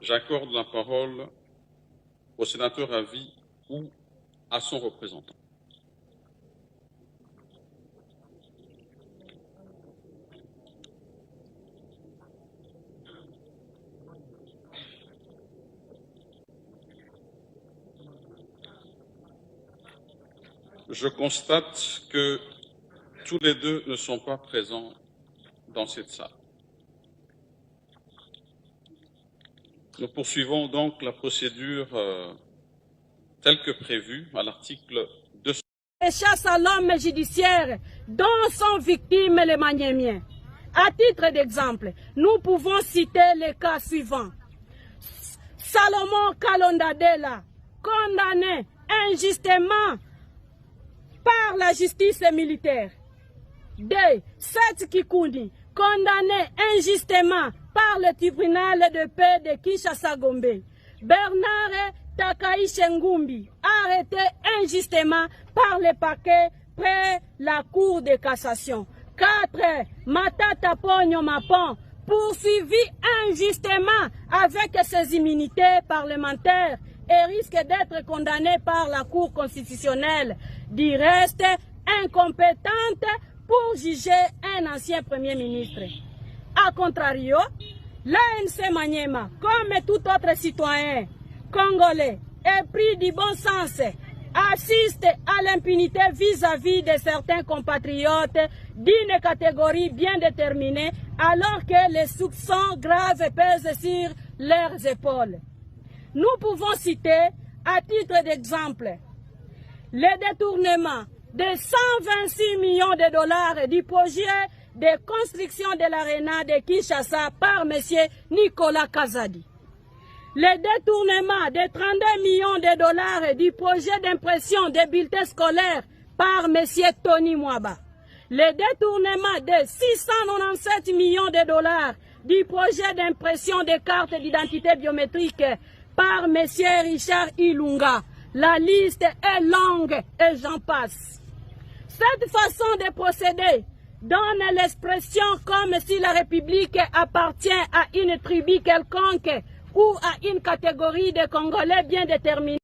j'accorde la parole au sénateur à vie ou à son représentant. Je constate que tous les deux ne sont pas présents dans cette salle. Nous poursuivons donc la procédure telle que prévue à l'article 200. Les chasses à l'homme judiciaire dont sont victimes les Maniémiens. À titre d'exemple, nous pouvons citer les cas suivants. Salomon Kalondadela, condamné injustement par la justice militaire. D. Seth Kikundi, condamné injustement par le tribunal de paix de Kinshasa-Gombe. Bernard Takaïche Ngumbi, arrêté injustement par le parquet près la cour de cassation. 4. Matata Pogno Mapon, poursuivi injustement avec ses immunités parlementaires et risque d'être condamné par la Cour constitutionnelle, du reste incompétente pour juger un ancien Premier ministre. A contrario, l'ANC Maniema, comme tout autre citoyen congolais, épris du bon sens, assiste à l'impunité vis-à-vis de certains compatriotes d'une catégorie bien déterminée, alors que les soupçons graves pèsent sur leurs épaules. Nous pouvons citer, à titre d'exemple, le détournement de 126 millions de dollars du projet de construction de l'aréna de Kinshasa par M. Nicolas Kazadi. Le détournement de 32 millions de dollars du projet d'impression des bulletins scolaires par M. Tony Mwaba. Le détournement de 697 millions de dollars du projet d'impression des cartes d'identité biométrique par M. Richard Ilunga. La liste est longue et j'en passe. Cette façon de procéder donne l'expression comme si la République appartient à une tribu quelconque ou à une catégorie de Congolais bien déterminés.